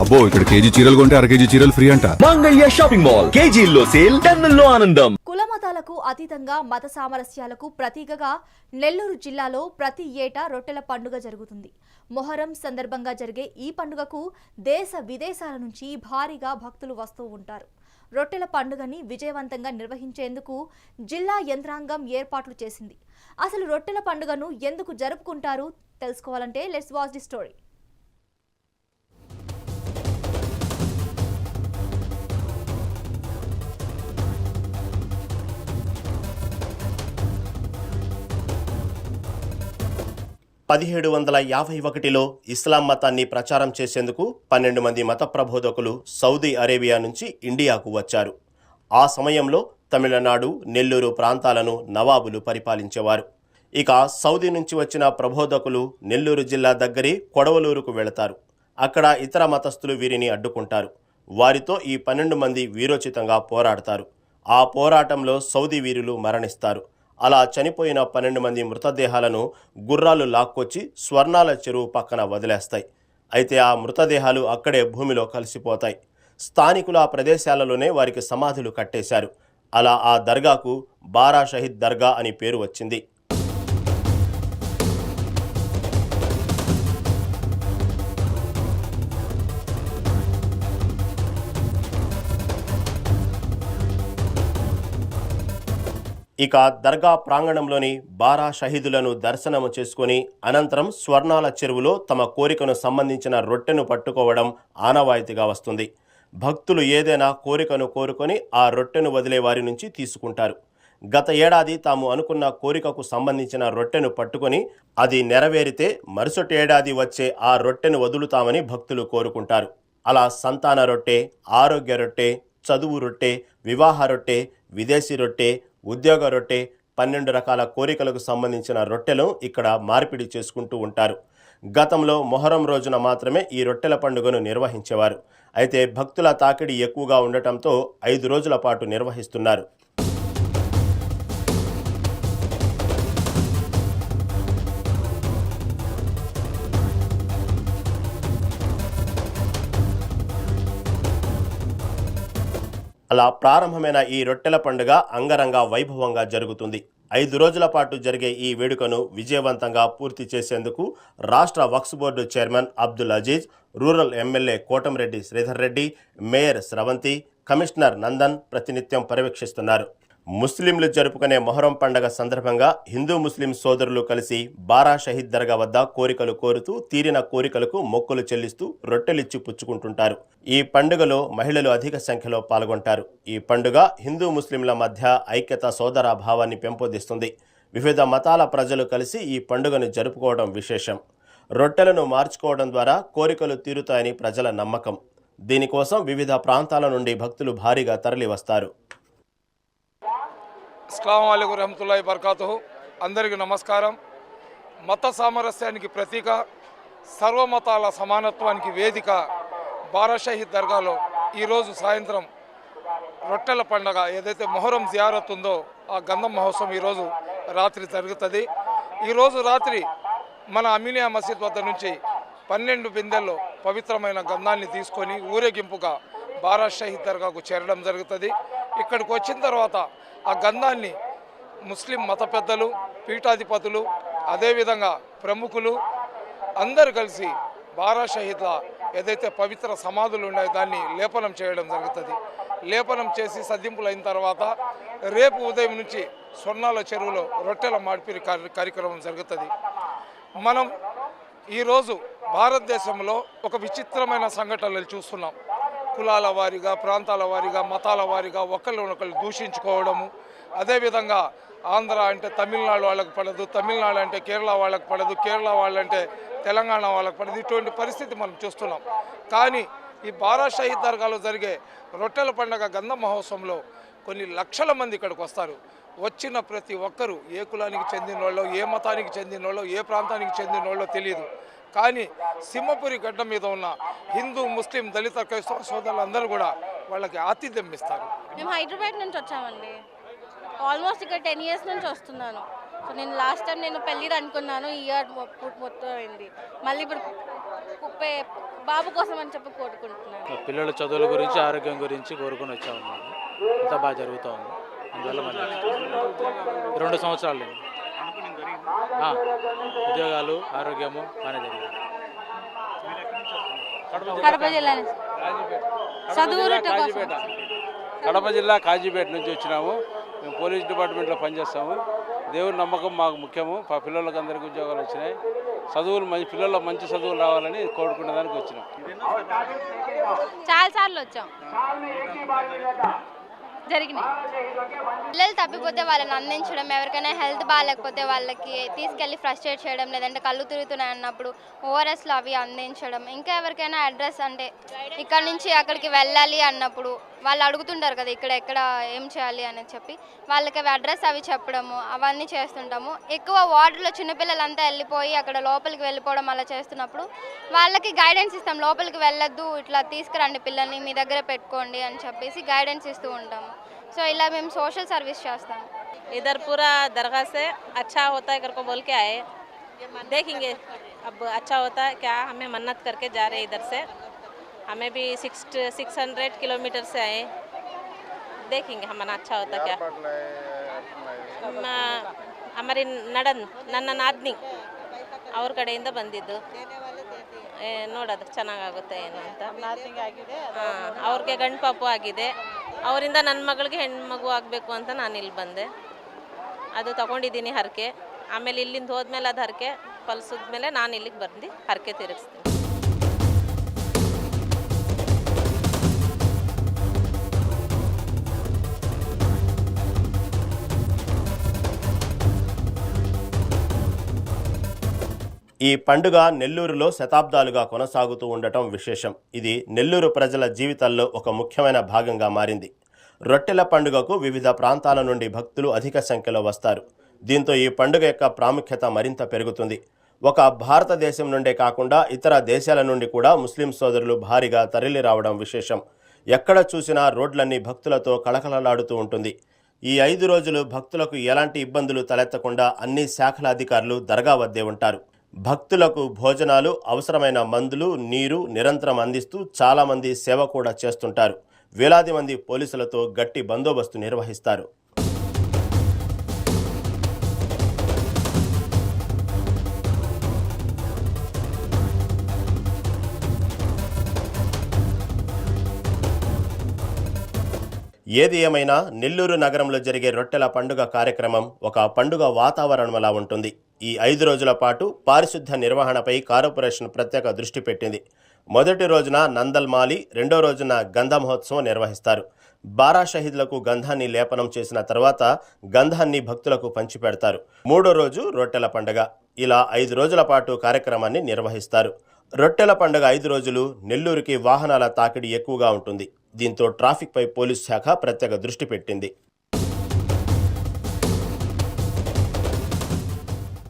అబ్బో ఇక్కడ కేజీ చీరలు కొంటే అర కేజీ చీరలు ఫ్రీ అంట. మంగళ్య షాపింగ్ మాల్ కేజీల్లో సేల్, టన్నుల్లో ఆనందం. కుల మతాలకు అతీతంగా మత సామరస్యాలకు ప్రతీకగా నెల్లూరు జిల్లాలో ప్రతి ఏటా రొట్టెల పండుగ జరుగుతుంది. మొహరం సందర్భంగా జరిగే ఈ పండుగకు దేశ విదేశాల నుంచి భారీగా భక్తులు వస్తూ ఉంటారు. రొట్టెల పండుగని విజయవంతంగా నిర్వహించేందుకు జిల్లా యంత్రాంగం ఏర్పాట్లు చేసింది. అసలు రొట్టెల పండుగను ఎందుకు జరుపుకుంటారు తెలుసుకోవాలంటే లెట్స్ వాచ్ ది స్టోరీ. పదిహేడు 1751లో ఇస్లాం మతాన్ని ప్రచారం చేసేందుకు 12 మంది మత ప్రబోధకులు సౌదీ అరేబియా నుంచి ఇండియాకు వచ్చారు. ఆ సమయంలో తమిళనాడు, నెల్లూరు ప్రాంతాలను నవాబులు పరిపాలించేవారు. ఇక సౌదీ నుంచి వచ్చిన ప్రబోధకులు నెల్లూరు జిల్లా దగ్గరి కొడవలూరుకు వెళతారు. అక్కడ ఇతర మతస్థులు వీరిని అడ్డుకుంటారు. వారితో ఈ 12 మంది వీరోచితంగా పోరాడతారు. ఆ పోరాటంలో సౌదీ వీరులు మరణిస్తారు. అలా చనిపోయిన 12 మంది మృతదేహాలను గుర్రాలు లాక్కొచ్చి స్వర్ణాల చెరువు పక్కన వదిలేస్తాయి. అయితే ఆ మృతదేహాలు అక్కడే భూమిలో కలిసిపోతాయి. స్థానికులు ఆ ప్రదేశాలలోనే వారికి సమాధులు కట్టేశారు. అలా ఆ దర్గాకు బారా షహీద్ దర్గా అని పేరు వచ్చింది. ఇక దర్గా ప్రాంగణంలోని బారా షహీదులను దర్శనము చేసుకుని అనంతరం స్వర్ణాల చెరువులో తమ కోరికను సంబంధించిన రొట్టెను పట్టుకోవడం ఆనవాయితీగా వస్తుంది. భక్తులు ఏదైనా కోరికను కోరుకొని ఆ రొట్టెను వదిలే వారి నుంచి తీసుకుంటారు. గత ఏడాది తాము అనుకున్న కోరికకు సంబంధించిన రొట్టెను పట్టుకొని అది నెరవేరితే మరుసటి ఏడాది వచ్చే ఆ రొట్టెను వదులుతామని భక్తులు కోరుకుంటారు. అలా సంతాన రొట్టె, ఆరోగ్య రొట్టె, చదువు రొట్టె, వివాహ రొట్టె, విదేశీ రొట్టె, ఉద్యోగ రొట్టె, 12 రకాల కోరికలకు సంబంధించిన రొట్టెలు ఇక్కడ మార్పిడి చేసుకుంటూ ఉంటారు. గతంలో మొహరం రోజున మాత్రమే ఈ రొట్టెల పండుగను నిర్వహించేవారు. అయితే భక్తుల తాకిడి ఎక్కువగా ఉండటంతో 5 రోజుల పాటు నిర్వహిస్తున్నారు. అలా ప్రారంభమైన ఈ రొట్టెల పండుగ అంగరంగ వైభవంగా జరుగుతుంది. 5 రోజుల పాటు జరిగే ఈ వేడుకను విజయవంతంగా పూర్తి చేసేందుకు రాష్ట్ర Waqf board chairman Abdul Aziz, rural MLA Kotamreddy Sridhar Reddy, mayor Sravanthi, commissioner Nandan ప్రతినిత్యం పర్యవేక్షిస్తున్నారు. ముస్లింలు జరుపుకునే మొహరం పండుగ సందర్భంగా హిందూ ముస్లిం సోదరులు కలిసి బారా షహీద్ దర్గా వద్ద కోరికలు కోరుతూ తీరిన కోరికలకు మొక్కులు చెల్లిస్తూ రొట్టెలిచ్చి పుచ్చుకుంటుంటారు. ఈ పండుగలో మహిళలు అధిక సంఖ్యలో పాల్గొంటారు. ఈ పండుగ హిందూ ముస్లింల మధ్య ఐక్యత, సోదర భావాన్ని పెంపొందిస్తుంది. వివిధ మతాల ప్రజలు కలిసి ఈ పండుగను జరుపుకోవడం విశేషం. రొట్టెలను మార్చుకోవడం ద్వారా కోరికలు తీరుతాయని ప్రజల నమ్మకం. దీనికోసం వివిధ ప్రాంతాల నుండి భక్తులు భారీగా తరలి వస్తారు. అస్సలాము అలైకుం రహమతుల్లాహి బర్కాతుహు. అందరికీ నమస్కారం. మత సామరస్యానికి ప్రతీక, సర్వమతాల సమానత్వానికి వేదిక బారా షహీద్ దర్గాలో ఈరోజు సాయంత్రం రొట్టెల పండగ ఏదైతే మొహరం జియారత్ ఉందో ఆ గంధం మహోత్సవం ఈరోజు రాత్రి జరుగుతుంది. ఈరోజు రాత్రి మన అమీనియా మసీద్ వద్ద నుంచి 12 బిందెల్లో పవిత్రమైన గంధాన్ని తీసుకొని ఊరేగింపుగా బారా షహీద్ దర్గాకు చేరడం జరుగుతుంది. ఇక్కడికి వచ్చిన తర్వాత ఆ గంధాన్ని ముస్లిం మత పెద్దలు, పీఠాధిపతులు, అదేవిధంగా ప్రముఖులు అందరూ కలిసి బారా షహీద్ల ఏదైతే పవిత్ర సమాధులు ఉన్నాయో దాన్ని లేపనం చేయడం జరుగుతుంది. లేపనం చేసి సద్దింపులు అయిన తర్వాత రేపు ఉదయం నుంచి స్వర్ణాల చెరువులో రొట్టెల మార్పిడి కార్యక్రమం జరుగుతుంది. మనం ఈరోజు భారతదేశంలో ఒక విచిత్రమైన సంఘటనలు చూస్తున్నాం. కులాల వారీగా, ప్రాంతాల వారీగా, మతాల వారీగా ఒకళ్ళనొకళ్ళు దూషించుకోవడము. అదేవిధంగా ఆంధ్ర అంటే తమిళనాడు వాళ్ళకు పడదు, తమిళనాడు అంటే కేరళ వాళ్ళకు పడదు, కేరళ వాళ్ళంటే తెలంగాణ వాళ్ళకు పడదు. ఇటువంటి పరిస్థితి మనం చూస్తున్నాం. కానీ ఈ బారా షహీద్ దర్గాలో జరిగే రొట్టెల పండుగ గంధం మహోత్సవంలో కొన్ని లక్షల మంది ఇక్కడికి వస్తారు. వచ్చిన ప్రతి ఒక్కరూ ఏ కులానికి చెందిన వాళ్ళో, ఏ మతానికి చెందిన వాళ్ళో, ఏ ప్రాంతానికి చెందిన వాళ్ళో తెలియదు. కానీ సింహపురి గడ్డ మీద ఉన్న హిందూ, ముస్లిం, దళిత క్రైస్తవ సోదరులందరూ కూడా వాళ్ళకి ఆతిథ్యం ఇస్తారు. మేము హైదరాబాద్ నుంచి వచ్చామండి. ఆల్మోస్ట్ ఇక్కడ 10 years నుంచి వస్తున్నాను. సో నేను లాస్ట్ టైం పెళ్ళిది అనుకున్నాను, ఈ ఇయర్ మొత్తం అయింది. మళ్ళీ ఇప్పుడు బాబు కోసం అని చెప్పి కోరుకుంటున్నాను. పిల్లల చదువుల గురించి ఆరోగ్యం గురించి కోరుకొని వచ్చాము. అంతా బాగా జరుగుతూ ఉంది. అందువల్ల మళ్ళీ 2 సంవత్సరాలు ఉద్యోగాలు ఆరోగ్యము బాగానే జరిగింది. కడప జిల్లా కడప జిల్లా కాజీపేట నుంచి వచ్చినాము. మేము పోలీస్ డిపార్ట్మెంట్లో పనిచేస్తాము. దేవుని నమ్మకం మాకు ముఖ్యము. పిల్లలకు అందరికీ ఉద్యోగాలు వచ్చినాయి. చదువులు పిల్లల్లో మంచి చదువులు రావాలని కోరుకునే దానికి వచ్చినాం. చాలా సార్లు వచ్చాం, జరిగినాయి. పిల్లలు తప్పిపోతే వాళ్ళని అందించడం, ఎవరికైనా హెల్త్ బాగాలేకపోతే వాళ్ళకి తీసుకెళ్ళి ఫ్రస్ట్రేట్ చేయడం, లేదంటే కళ్ళు తిరుగుతున్నాయి అన్నప్పుడు ఓఆర్ఎస్లు అవి అందించడం, ఇంకా ఎవరికైనా అడ్రస్ అంటే ఇక్కడ నుంచి అక్కడికి వెళ్ళాలి అన్నప్పుడు వాళ్ళు అడుగుతుంటారు కదా ఇక్కడ ఎక్కడ ఏం చేయాలి అని చెప్పి వాళ్ళకి అడ్రస్ అవి చెప్పడము అవన్నీ చేస్తుంటాము. ఎక్కువ వార్డులో చిన్నపిల్లలంతా వెళ్ళిపోయి అక్కడ లోపలికి వెళ్ళిపోవడం అలా చేస్తున్నప్పుడు వాళ్ళకి గైడెన్స్ ఇస్తాం. లోపలికి వెళ్ళొద్దు, ఇట్లా తీసుకురండి పిల్లల్ని, మీ దగ్గర పెట్టుకోండి అని చెప్పేసి గైడెన్స్ ఇస్తూ ఉంటాము. సో ఇలా మేము సోషల్ సర్వీస్ చేస్తాము. इधर पूरा दरगाह से अच्छा होता है करके बोल के आए, देखेंगे अब अच्छा होता है क्या. हमें मन्नत करके जा रहे इधर से, हमें भी 600 किलोमीटर से आए, देखेंगे हमारा अच्छा होता क्या. हमारी ನನ್ನ ನಾದ್ನಿ ಅವ್ರ ಕಡೆಯಿಂದ ಬಂದಿದ್ದು, ನೋಡೋದು ಚೆನ್ನಾಗಾಗುತ್ತೆ ಏನು ಅಂತ. ಅವ್ರಿಗೆ ಗಂಡು ಪಾಪು ಆಗಿದೆ, ಅವರಿಂದ ನನ್ನ ಮಗಳಿಗೆ ಹೆಣ್ಮಗು ಆಗಬೇಕು ಅಂತ ನಾನು ಇಲ್ಲಿ ಬಂದೆ. ಅದು ತಗೊಂಡಿದ್ದೀನಿ ಹರಕೆ. ಆಮೇಲೆ ಇಲ್ಲಿಂದ ಹೋದ್ಮೇಲೆ ಅದು ಹರಕೆ ಫಲಿಸಿದ್ಮೇಲೆ ನಾನು ಇಲ್ಲಿಗೆ ಬಂದು ಹರಕೆ ತೀರಿಸ್ತೀನಿ. ఈ పండుగ నెల్లూరులో శతాబ్దాలుగా కొనసాగుతూ ఉండటం విశేషం. ఇది నెల్లూరు ప్రజల జీవితాల్లో ఒక ముఖ్యమైన భాగంగా మారింది. రొట్టెల పండుగకు వివిధ ప్రాంతాల నుండి భక్తులు అధిక సంఖ్యలో వస్తారు. దీంతో ఈ పండుగ యొక్క ప్రాముఖ్యత మరింత పెరుగుతుంది. ఒక భారతదేశం నుండే కాకుండా ఇతర దేశాల నుండి కూడా ముస్లిం సోదరులు భారీగా తరలి రావడం విశేషం. ఎక్కడ చూసినా రోడ్లన్నీ భక్తులతో కళకళలాడుతూ ఉంటుంది. ఈ 5 రోజులు భక్తులకు ఎలాంటి ఇబ్బందులు తలెత్తకుండా అన్ని శాఖల అధికారులు దర్గా వద్దే ఉంటారు. భక్తులకు భోజనాలు, అవసరమైన మందులు, నీరు నిరంతరం అందిస్తూ చాలామంది సేవ కూడా చేస్తుంటారు. వేలాది మంది పోలీసులతో గట్టి బందోబస్తు నిర్వహిస్తారు. ఏది ఏమైనా నెల్లూరు నగరంలో జరిగే రొట్టెల పండుగ కార్యక్రమం ఒక పండుగ వాతావరణంలా ఉంటుంది. ఈ 5 రోజుల పాటు పారిశుద్ధ నిర్వహణపై కార్పొరేషన్ ప్రత్యేక దృష్టి పెట్టింది. మొదటి రోజున నందల్మాలి, రెండో రోజున గంధ మహోత్సవం నిర్వహిస్తారు. బారా షహీద్లకు గంధాన్ని లేపనం చేసిన తర్వాత గంధాన్ని భక్తులకు పంచిపెడతారు. మూడో రోజు రొట్టెల పండుగ. ఇలా 5 రోజుల పాటు కార్యక్రమాన్ని నిర్వహిస్తారు. రొట్టెల పండుగ 5 రోజులు నెల్లూరుకి వాహనాల తాకిడి ఎక్కువగా ఉంటుంది. దీంతో ట్రాఫిక్పై పోలీసు శాఖ ప్రత్యేక దృష్టి పెట్టింది.